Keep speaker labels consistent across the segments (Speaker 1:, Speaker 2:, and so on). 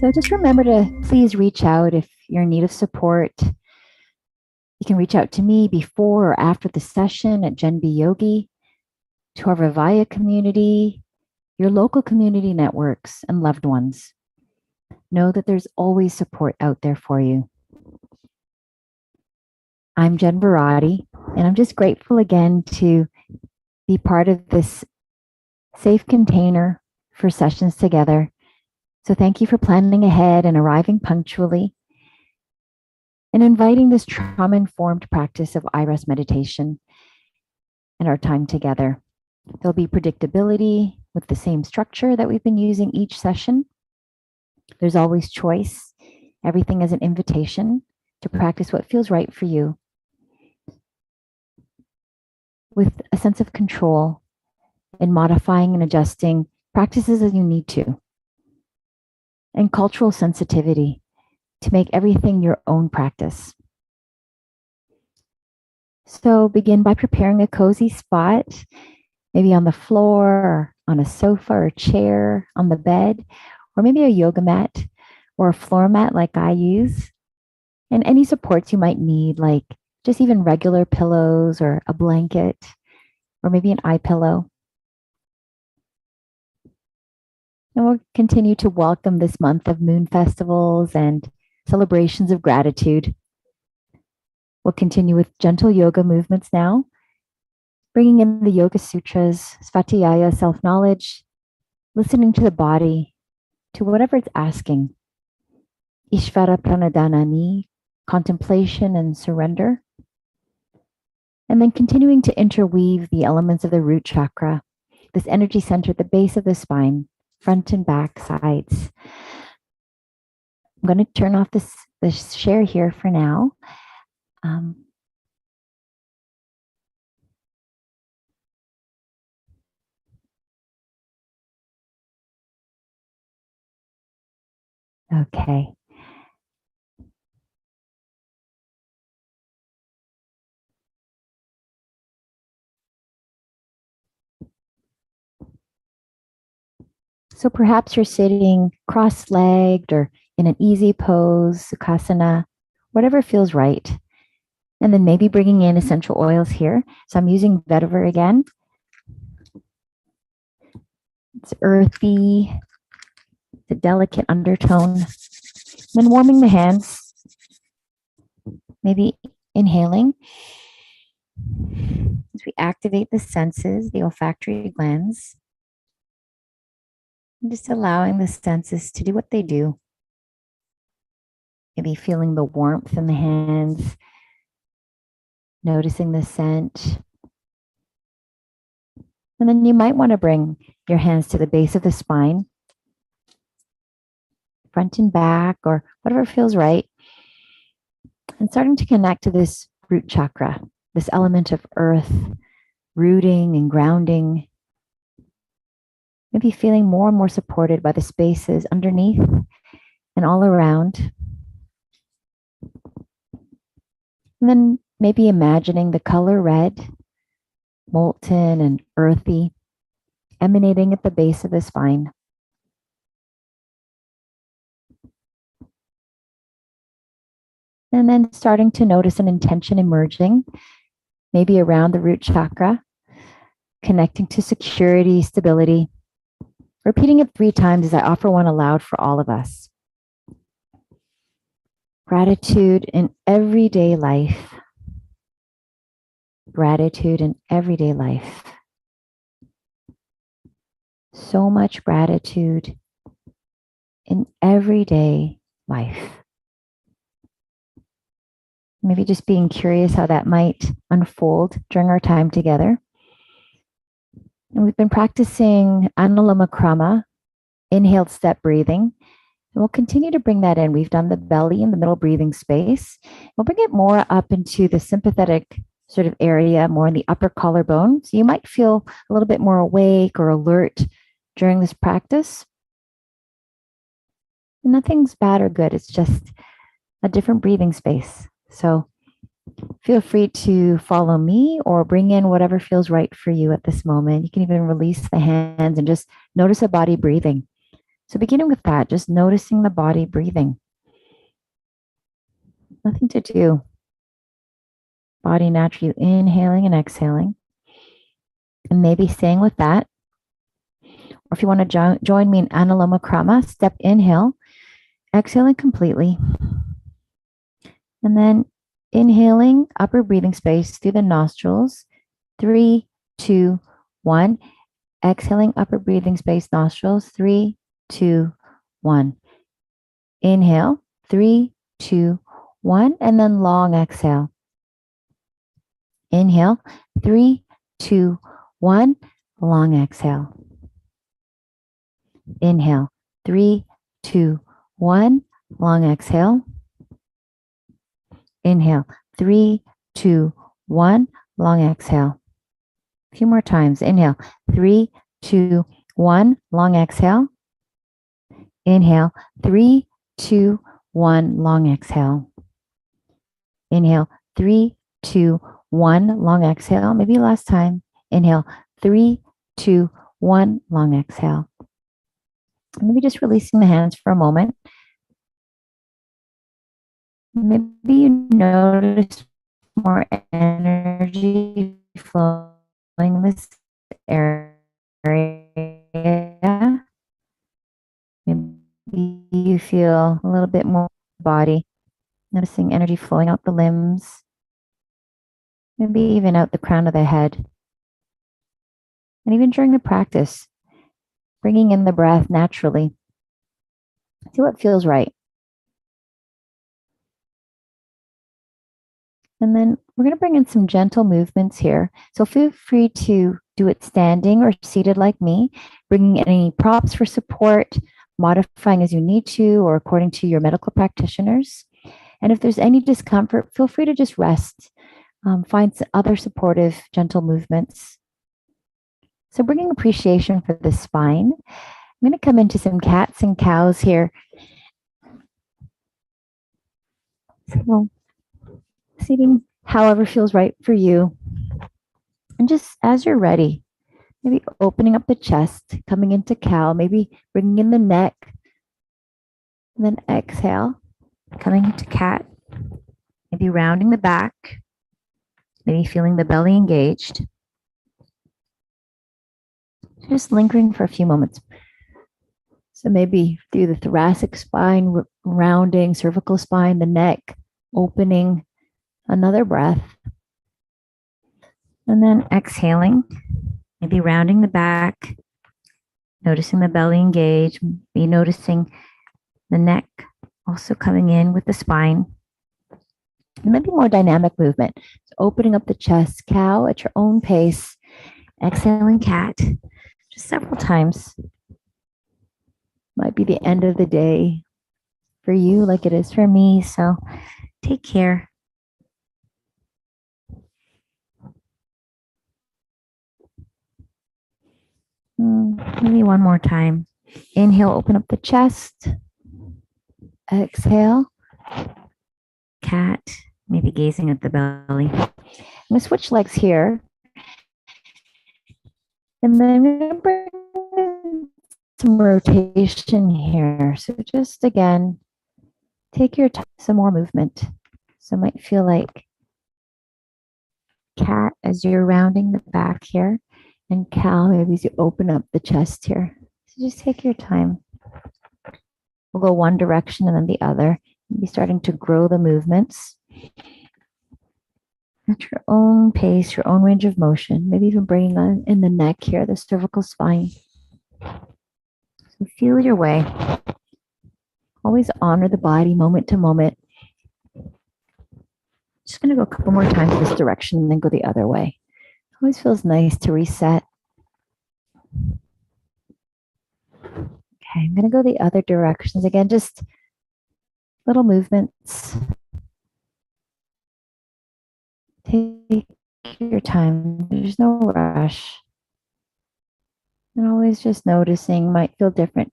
Speaker 1: So just remember to please reach out if you're in need of support. You can reach out to me before or after the session at Gen B Yogi, to our Vivaya community, your local community networks, and loved ones. Know that there's always support out there for you. I'm Jen Barati, and I'm just grateful again to be part of this safe container for sessions together. So thank you for planning ahead and arriving punctually and inviting this trauma-informed practice of iRest meditation and our time together. There'll be predictability with the same structure that we've been using each session. There's always choice. Everything is an invitation to practice what feels right for you, with a sense of control in modifying and adjusting practices as you need to, and cultural sensitivity to make everything your own practice. So begin by preparing a cozy spot, maybe on the floor, or on a sofa or chair, on the bed, or maybe a yoga mat or a floor mat like I use, and any supports you might need, like just even regular pillows or a blanket, or maybe an eye pillow. And we'll continue to welcome this month of moon festivals and celebrations of gratitude. We'll continue with gentle yoga movements now, bringing in the Yoga Sutras, Svatiyaya, self-knowledge, listening to the body, to whatever it's asking. Ishvara Pranadhanani, contemplation and surrender. And then continuing to interweave the elements of the root chakra, this energy center at the base of the spine, front and back, sides. I'm going to turn off this share here for now. Okay. So perhaps you're sitting cross-legged or in an easy pose, sukhasana, whatever feels right. And then maybe bringing in essential oils here. So I'm using vetiver again. It's earthy, it's a delicate undertone. Then warming the hands, maybe inhaling as we activate the senses, the olfactory glands. And just allowing the senses to do what they do. Maybe feeling the warmth in the hands, noticing the scent. And then you might want to bring your hands to the base of the spine, front and back, or whatever feels right. And starting to connect to this root chakra, this element of earth, rooting and grounding. Maybe feeling more and more supported by the spaces underneath and all around. And then maybe imagining the color red, molten and earthy, emanating at the base of the spine. And then starting to notice an intention emerging, maybe around the root chakra, connecting to security, stability. Repeating it 3 times as I offer one aloud for all of us. Gratitude in everyday life. Gratitude in everyday life. So much gratitude in everyday life. Maybe just being curious how that might unfold during our time together. And we've been practicing Anuloma Krama, inhaled step breathing. And we'll continue to bring that in. We've done the belly and the middle breathing space. We'll bring it more up into the sympathetic sort of area, more in the upper collarbone. So you might feel a little bit more awake or alert during this practice. And nothing's bad or good. It's just a different breathing space. So feel free to follow me or bring in whatever feels right for you at this moment. You can even release the hands and just notice a body breathing. So beginning with that, just noticing the body breathing. Nothing to do. Body naturally inhaling and exhaling. And maybe staying with that. Or if you want to join me in Analoma Krama, step inhale, exhaling completely. And then inhaling upper breathing space through the nostrils. 3, 2, 1. Exhaling upper breathing space nostrils. 3, 2, 1. Inhale. 3, 2, 1. And then long exhale. Inhale. 3, 2, 1. Long exhale. Inhale. 3, 2, 1. Long exhale. Inhale. 3, 2, 1. Long exhale. A few more times. Inhale. 3, 2, 1. Long exhale. Inhale. 3, 2, 1. Long exhale. Inhale. 3, 2, 1. Long exhale. Maybe last time. Inhale. 3, 2, 1. Long exhale. Maybe just releasing the hands for a moment. Maybe you notice more energy flowing in this area. Maybe you feel a little bit more body, noticing energy flowing out the limbs, maybe even out the crown of the head. And even during the practice, bringing in the breath naturally. See what feels right. And then we're going to bring in some gentle movements here. So feel free to do it standing or seated like me, bringing in any props for support, modifying as you need to or according to your medical practitioners. And if there's any discomfort, feel free to just rest. Find other supportive, gentle movements. So bringing appreciation for the spine. I'm going to come into some cats and cows here. So seating however feels right for you. And just as you're ready, maybe opening up the chest, coming into cow, maybe bringing in the neck. And then exhale, coming into cat, maybe rounding the back, maybe feeling the belly engaged. Just lingering for a few moments. So maybe through the thoracic spine, rounding, cervical spine, the neck, opening, another breath. And then exhaling, maybe rounding the back, noticing the belly engage, be noticing the neck also coming in with the spine. And maybe more dynamic movement. So opening up the chest, cow at your own pace, exhaling cat, just several times. Might be the end of the day for you like it is for me. So take care. Maybe one more time. Inhale, open up the chest. Exhale, cat, maybe gazing at the belly. I'm going to switch legs here. And then I'm going to bring some rotation here. So just again, take your time, some more movement. So it might feel like cat as you're rounding the back here, and cow maybe as you open up the chest here. So just take your time. We'll go one direction and then the other. Maybe starting to grow the movements at your own pace, your own range of motion. Maybe even bringing on in the neck here, the cervical spine. So feel your way. Always honor the body moment to moment. Just going to go a couple more times this direction and then go the other way. Always feels nice to reset. Okay, I'm going to go the other directions again, just little movements. Take your time. There's no rush. And always just noticing might feel different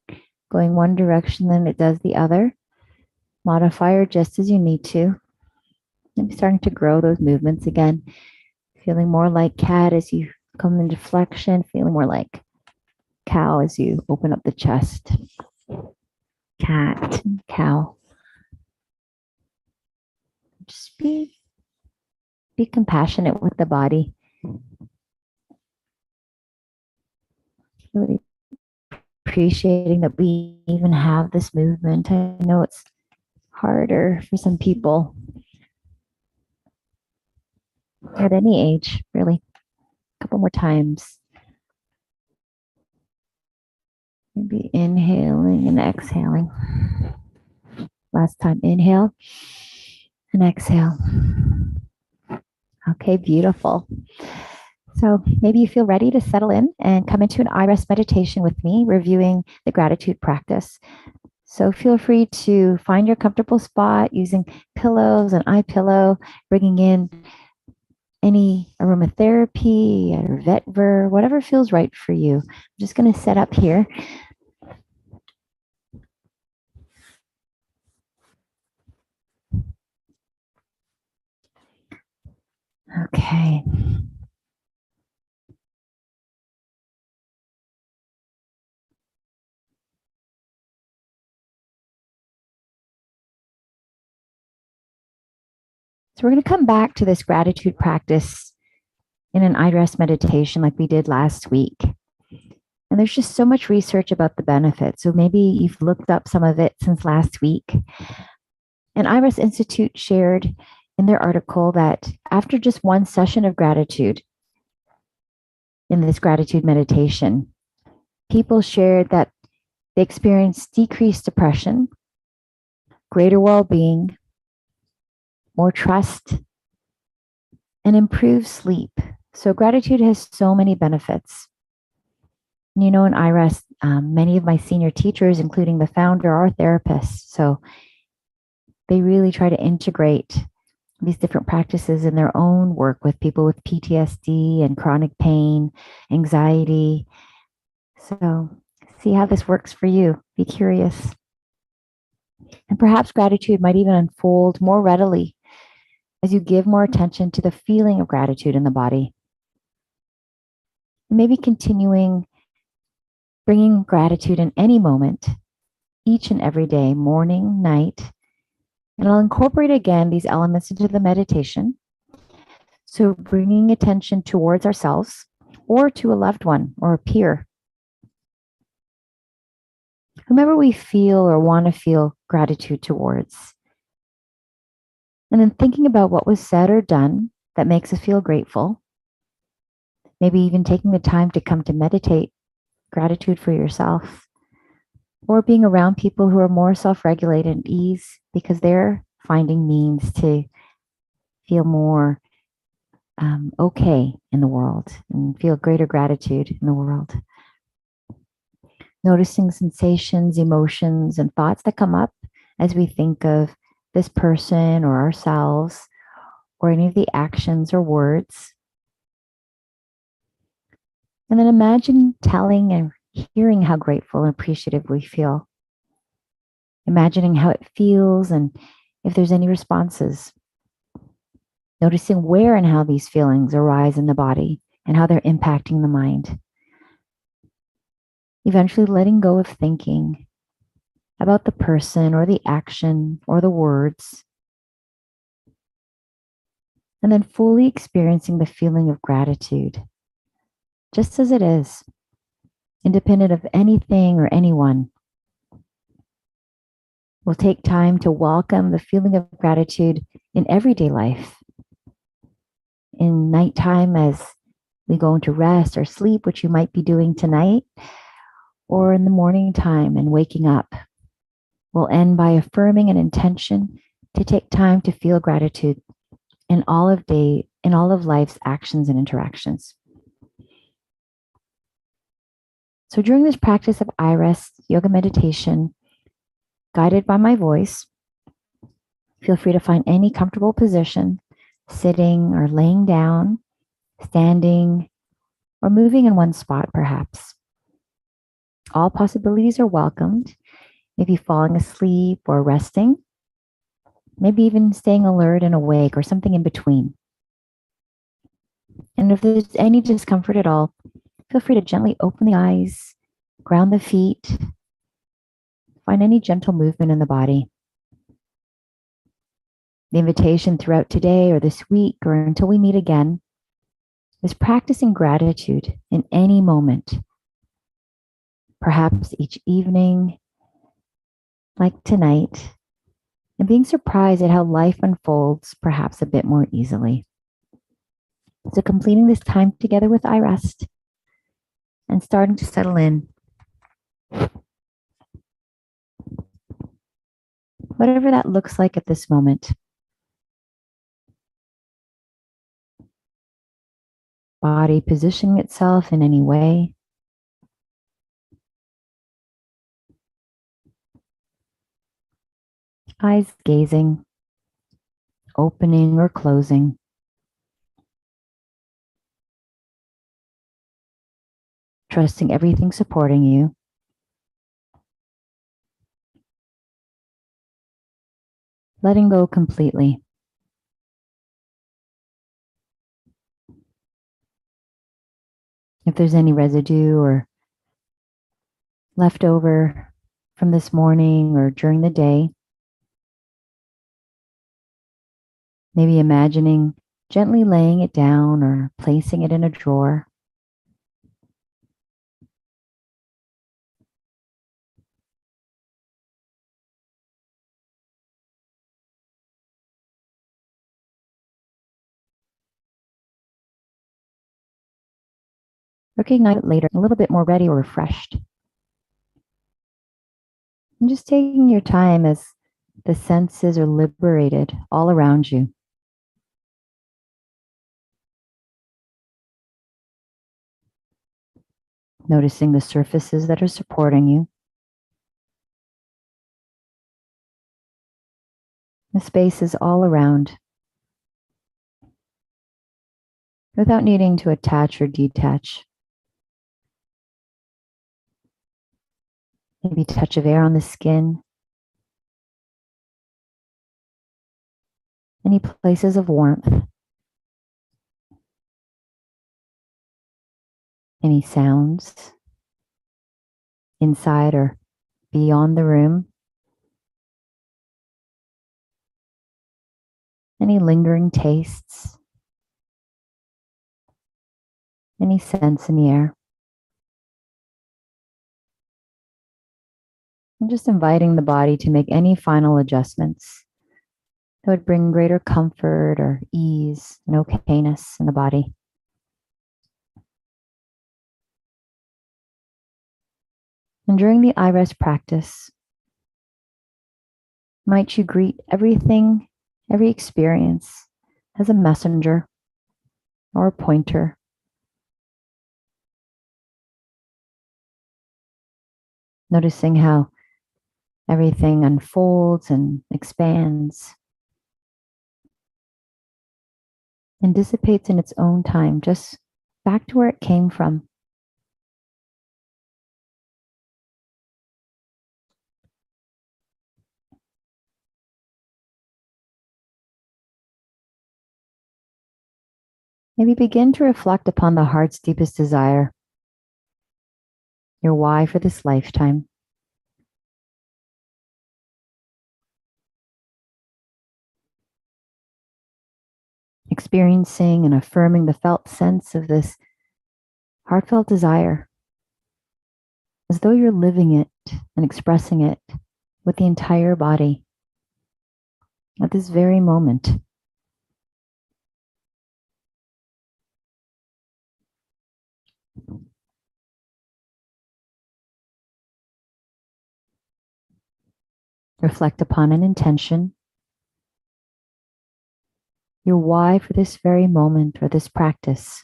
Speaker 1: going one direction than it does the other. Modifier just as you need to. And starting to grow those movements again. Feeling more like cat as you come into flexion. Feeling more like cow as you open up the chest. cat, cow. Just be compassionate with the body. Really appreciating that we even have this movement. I know it's harder for some people at any age, really. A couple more times. Maybe inhaling and exhaling. Last time, inhale and exhale. Okay, beautiful. So maybe you feel ready to settle in and come into an iRest meditation with me, reviewing the gratitude practice. So feel free to find your comfortable spot using pillows, an eye pillow, bringing in any aromatherapy or vetiver, whatever feels right for you. I'm just going to set up here. Okay. So we're going to come back to this gratitude practice in an iRest meditation like we did last week. And there's just so much research about the benefits. So maybe you've looked up some of it since last week. And iRest Institute shared in their article that after just one session of gratitude in this gratitude meditation, people shared that they experienced decreased depression, greater well-being, more trust, and improved sleep. So gratitude has so many benefits. You know, in iRest, many of my senior teachers, including the founder, are therapists. So they really try to integrate these different practices in their own work with people with PTSD and chronic pain, anxiety. So see how this works for you. Be curious. And perhaps gratitude might even unfold more readily as you give more attention to the feeling of gratitude in the body. And maybe continuing bringing gratitude in any moment, each and every day, morning, night. And I'll incorporate again these elements into the meditation. So bringing attention towards ourselves or to a loved one or a peer, whomever we feel or want to feel gratitude towards. And then thinking about what was said or done that makes us feel grateful. Maybe even taking the time to come to meditate gratitude for yourself, or being around people who are more self-regulated and ease because they're finding means to feel more okay in the world and feel greater gratitude in the world. Noticing sensations, emotions, and thoughts that come up as we think of this person or ourselves or any of the actions or words. And then imagine telling and hearing how grateful and appreciative we feel. Imagining how it feels and if there's any responses. Noticing where and how these feelings arise in the body and how they're impacting the mind. Eventually letting go of thinking about the person or the action or the words. And then fully experiencing the feeling of gratitude, just as it is, independent of anything or anyone. We'll take time to welcome the feeling of gratitude in everyday life. In nighttime as we go into rest or sleep, which you might be doing tonight, or in the morning time and waking up. We'll end by affirming an intention to take time to feel gratitude in all of life's actions and interactions. So during this practice of iRest yoga meditation, guided by my voice, feel free to find any comfortable position, sitting or laying down, standing, or moving in one spot perhaps. All possibilities are welcomed, maybe falling asleep or resting, maybe even staying alert and awake or something in between. And if there's any discomfort at all, feel free to gently open the eyes, ground the feet, Find any gentle movement in the body. The invitation throughout today or this week or until we meet again is practicing gratitude in any moment. Perhaps each evening, like tonight, and being surprised at how life unfolds perhaps a bit more easily. So completing this time together with iRest and starting to settle in. Whatever that looks like at this moment. Body positioning itself in any way. Eyes gazing, opening or closing. Trusting everything supporting you. Letting go completely. If there's any residue or leftover from this morning or during the day, maybe imagining gently laying it down or placing it in a drawer. Recognize it later, a little bit more ready or refreshed. And just taking your time as the senses are liberated all around you. Noticing the surfaces that are supporting you. The spaces all around. Without needing to attach or detach. Maybe a touch of air on the skin. Any places of warmth. Any sounds inside or beyond the room. Any lingering tastes. Any sense in the air. And just inviting the body to make any final adjustments that would bring greater comfort or ease and okayness in the body. And during the iRest practice, might you greet everything, every experience as a messenger or a pointer. Noticing how everything unfolds and expands and dissipates in its own time, just back to where it came from. Maybe begin to reflect upon the heart's deepest desire, your why for this lifetime. Experiencing and affirming the felt sense of this heartfelt desire, as though you're living it and expressing it with the entire body at this very moment. Reflect upon an intention, your why for this very moment or this practice.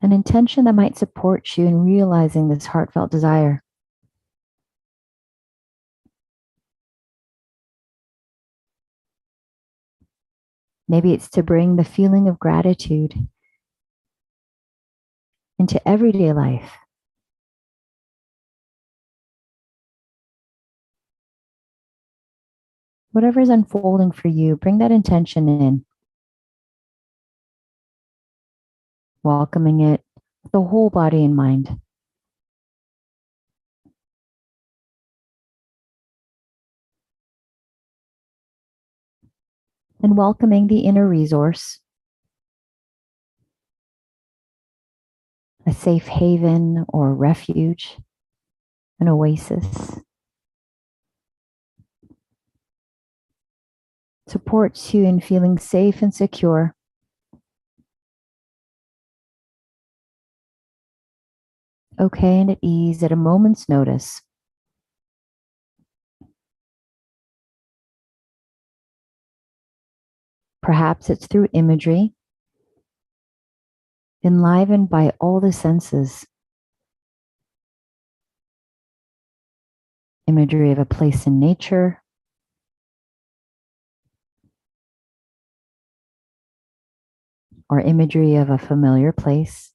Speaker 1: An intention that might support you in realizing this heartfelt desire. Maybe it's to bring the feeling of gratitude into everyday life. Whatever is unfolding for you, bring that intention in, welcoming it with the whole body and mind. and welcoming the inner resource, a safe haven or refuge, an oasis, supports you in feeling safe and secure, okay and at ease at a moment's notice. Perhaps it's through imagery, enlivened by all the senses. Imagery of a place in nature, or imagery of a familiar place,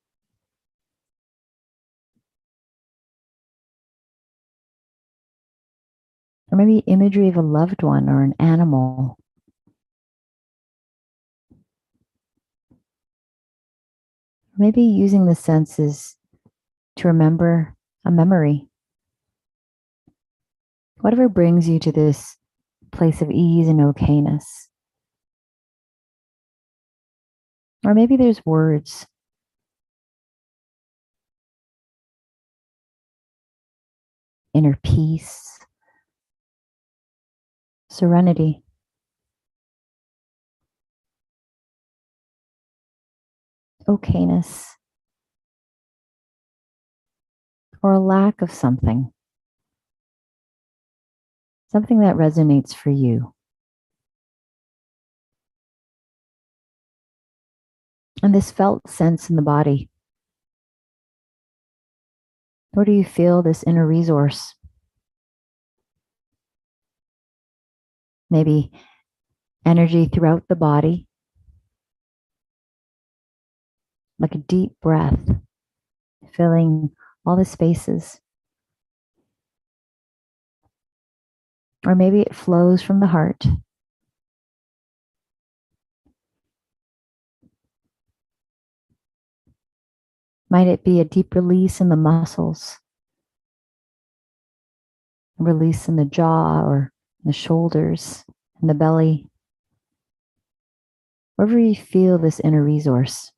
Speaker 1: or maybe imagery of a loved one or an animal. Maybe using the senses to remember a memory. Whatever brings you to this place of ease and okayness. Or maybe there's words. Inner peace, serenity, okayness, or a lack of something. Something that resonates for you. And this felt sense in the body. Where do you feel this inner resource? Maybe energy throughout the body, like a deep breath, filling all the spaces. Or maybe it flows from the heart. Might it be a deep release in the muscles, a release in the jaw or the shoulders and the belly? Wherever you feel this inner resource.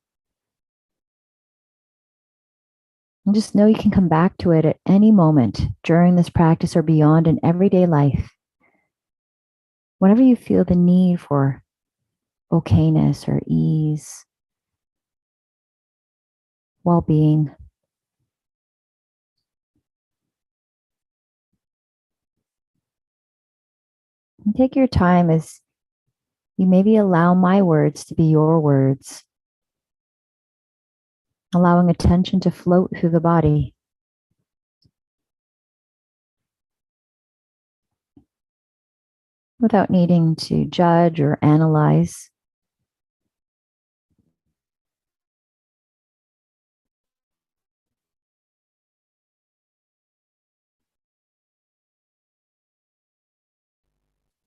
Speaker 1: And just know you can come back to it at any moment during this practice or beyond in everyday life. Whenever you feel the need for okayness or ease, well-being. And take your time as you maybe allow my words to be your words, allowing attention to float through the body. Without needing to judge or analyze.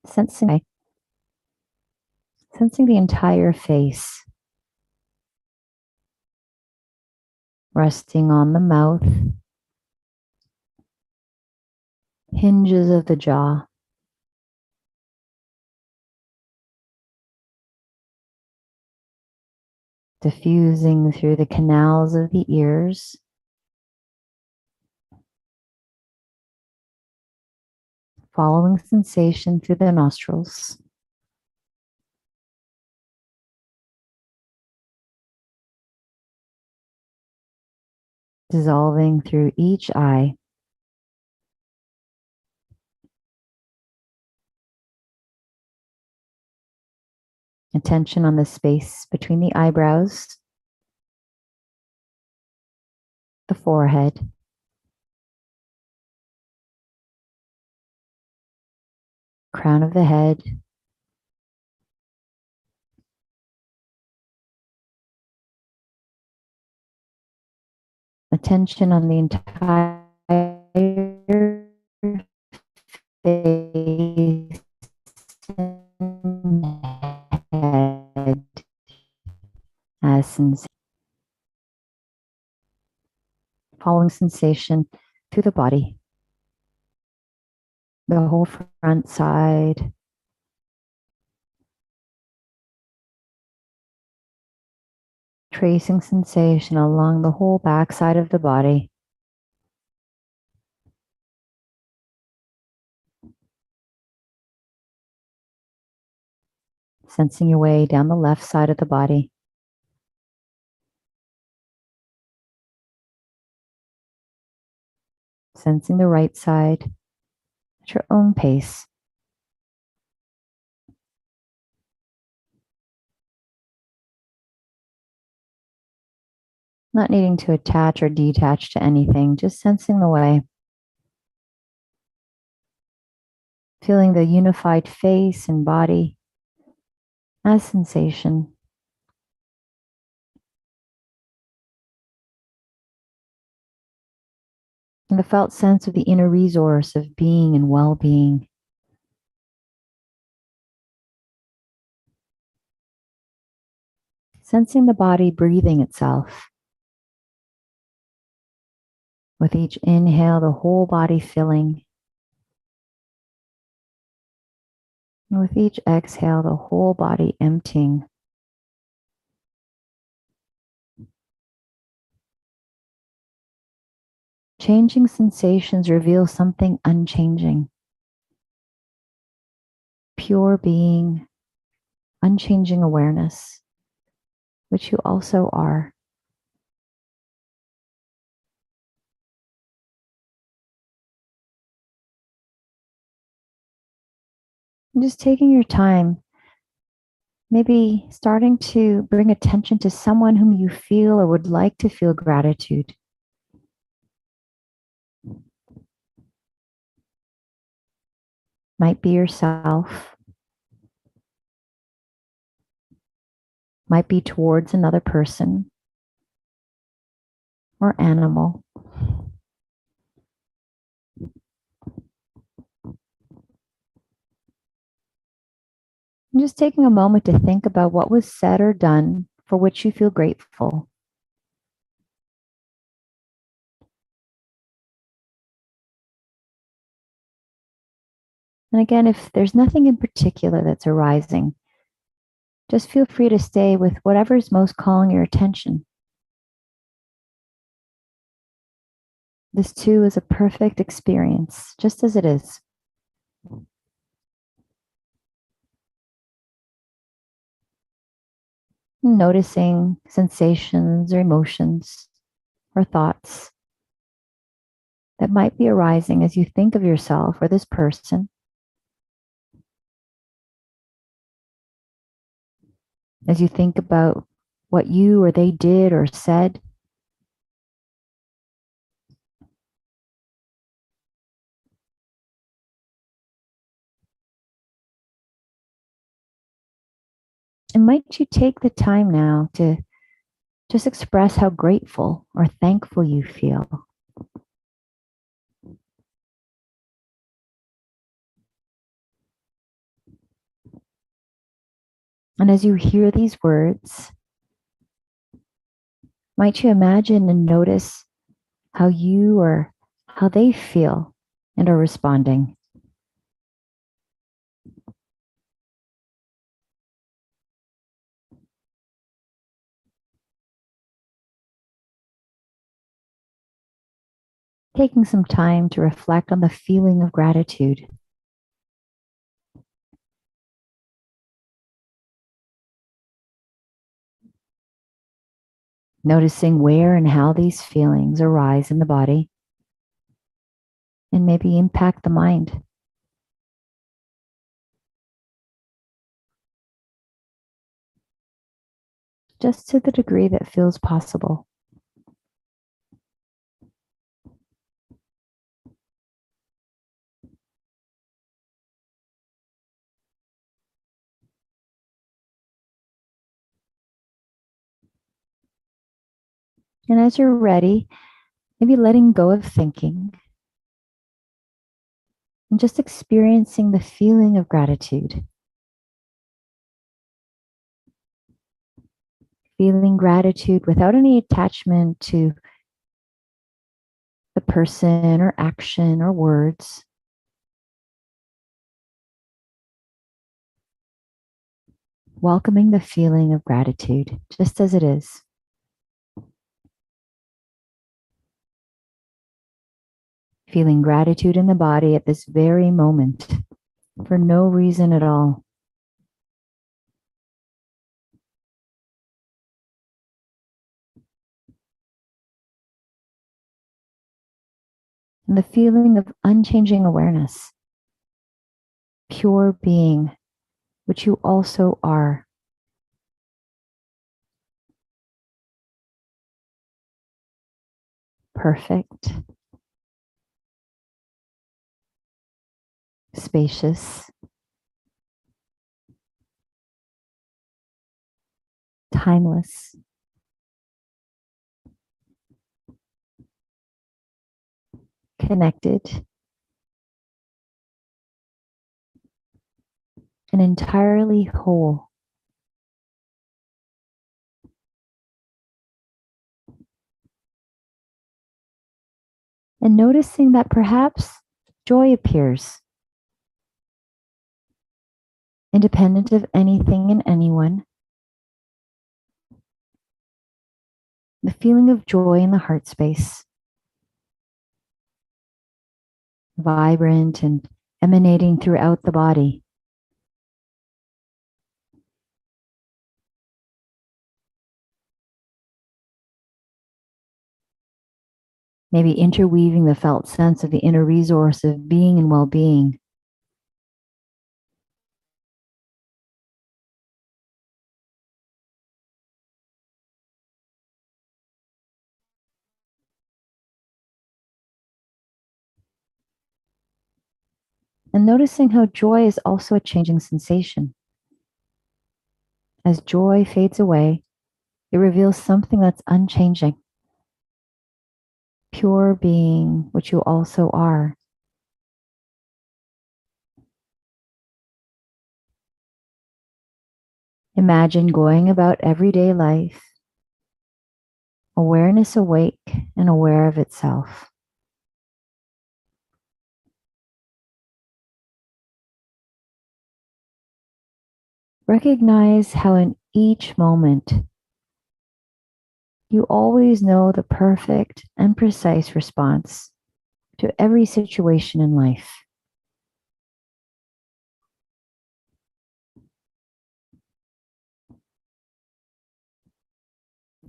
Speaker 1: Sensing the entire face, resting on the mouth, hinges of the jaw, diffusing through the canals of the ears, following sensation through the nostrils, dissolving through each eye. Attention on the space between the eyebrows, the forehead, crown of the head, attention on the entire face and head as sensation, following sensation through the body, the whole front side, tracing sensation along the whole backside of the body. Sensing your way down the left side of the body. Sensing the right side at your own pace. Not needing to attach or detach to anything, just sensing the way. Feeling the unified face and body as sensation. And the felt sense of the inner resource of being and well-being. Sensing the body breathing itself. With each inhale, the whole body filling. And with each exhale, the whole body emptying. Changing sensations reveal something unchanging. Pure being, unchanging awareness, which you also are. And just taking your time, maybe starting to bring attention to someone whom you feel or would like to feel gratitude. Might be yourself, might be towards another person or animal. And just taking a moment to think about what was said or done for which you feel grateful. And again, if there's nothing in particular that's arising, just feel free to stay with whatever's most calling your attention. This too is a perfect experience, just as it is. Noticing sensations or emotions or thoughts that might be arising as you think of yourself or this person, as you think about what you or they did or said. And might you take the time now to just express how grateful or thankful you feel. And as you hear these words, might you imagine and notice how you or how they feel and are responding. Taking some time to reflect on the feeling of gratitude. Noticing where and how these feelings arise in the body and maybe impact the mind. Just to the degree that feels possible. And as you're ready, maybe letting go of thinking and just experiencing the feeling of gratitude. Feeling gratitude without any attachment to the person or action or words. Welcoming the feeling of gratitude just as it is. feeling gratitude in the body at this very moment for no reason at all. And the feeling of unchanging awareness, pure being, which you also are. Perfect, spacious, timeless, connected, and entirely whole. And noticing that perhaps joy appears, independent of anything and anyone. The feeling of joy in the heart space, vibrant and emanating throughout the body. Maybe interweaving the felt sense of the inner resource of being and well-being. And noticing how joy is also a changing sensation. As joy fades away, it reveals something that's unchanging. Pure being, which you also are. Imagine going about everyday life, awareness awake and aware of itself. Recognize how in each moment you always know the perfect and precise response to every situation in life.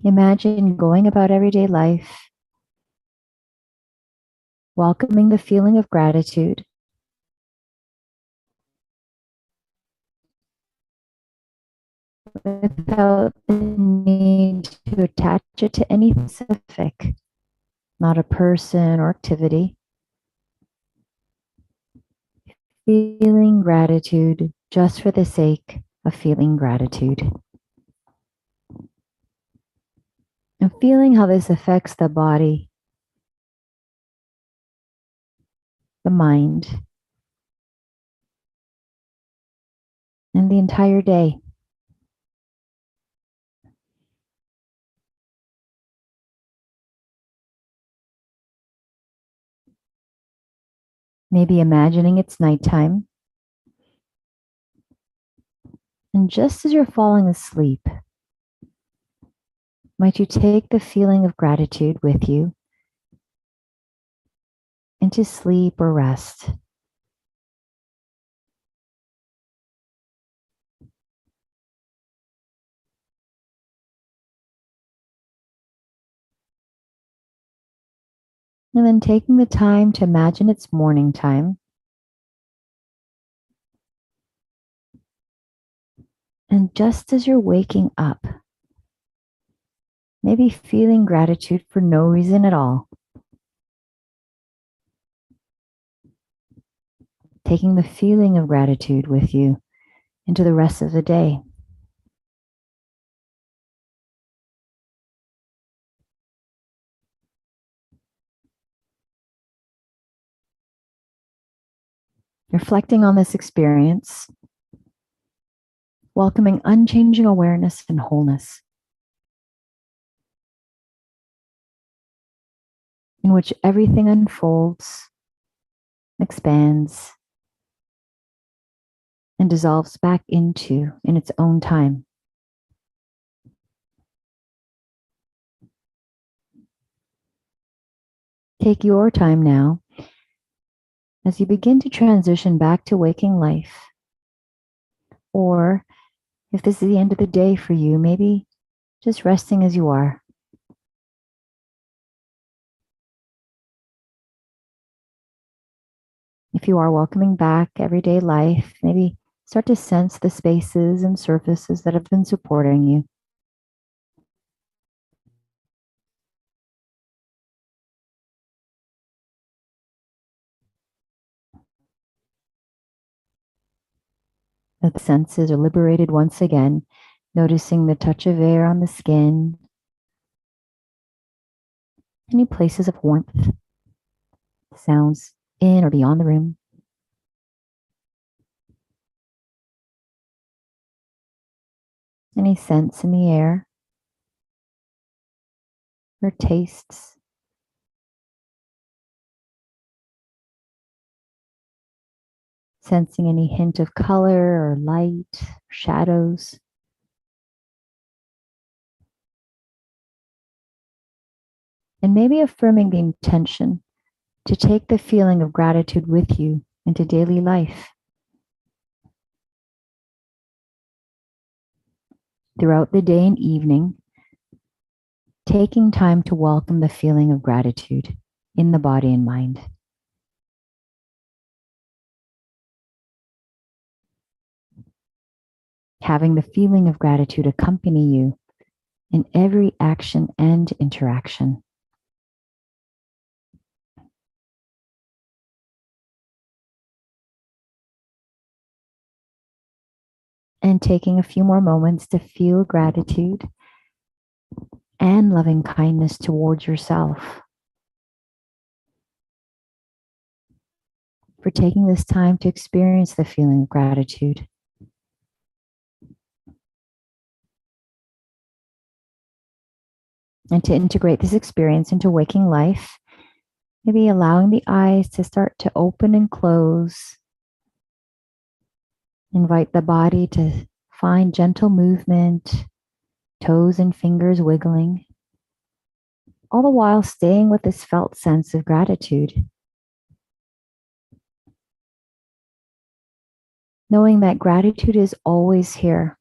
Speaker 1: Imagine going about everyday life, welcoming the feeling of gratitude, without the need to attach it to any specific, not a person or activity. Feeling gratitude just for the sake of feeling gratitude. And feeling how this affects the body, the mind, and the entire day. Maybe imagining it's nighttime. And just as you're falling asleep, might you take the feeling of gratitude with you into sleep or rest? And then taking the time to imagine it's morning time. And just as you're waking up, maybe feeling gratitude for no reason at all. Taking the feeling of gratitude with you into the rest of the day. Reflecting on this experience, welcoming unchanging awareness and wholeness, in which everything unfolds, expands, and dissolves back into in its own time. Take your time now as you begin to transition back to waking life, or if this is the end of the day for you, maybe just resting as you are. If you are welcoming back everyday life, maybe start to sense the spaces and surfaces that have been supporting you. The senses are liberated once again, noticing the touch of air on the skin, any places of warmth, sounds in or beyond the room. Any scents in the air or tastes. Sensing any hint of color or light, shadows. And maybe affirming the intention to take the feeling of gratitude with you into daily life. Throughout the day and evening, taking time to welcome the feeling of gratitude in the body and mind. Having the feeling of gratitude accompany you in every action and interaction. And taking a few more moments to feel gratitude and loving kindness towards yourself for taking this time to experience the feeling of gratitude. And to integrate this experience into waking life, maybe allowing the eyes to start to open and close. Invite the body to find gentle movement, toes and fingers wiggling, all the while staying with this felt sense of gratitude. Knowing that gratitude is always here.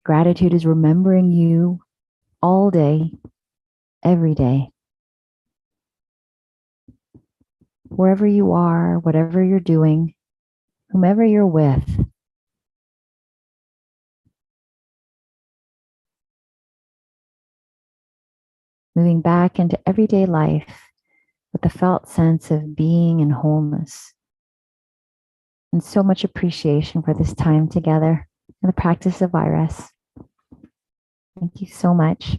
Speaker 1: Gratitude is remembering you all day, every day. Wherever you are, whatever you're doing, whomever you're with. Moving back into everyday life with a felt sense of being and wholeness. And so much appreciation for this time together and the practice of iRest. Thank you so much.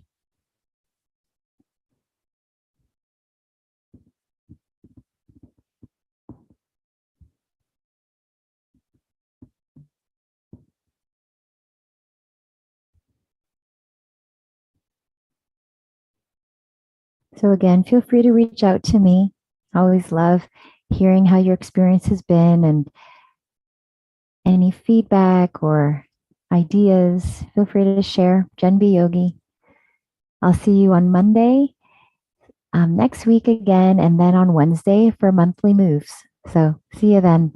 Speaker 1: So again, feel free to reach out to me. I always love hearing how your experience has been, and any feedback or ideas, feel free to share. Jen B. Yogi. I'll see you on Monday, next week again, and then on Wednesday for monthly moves. So see you then.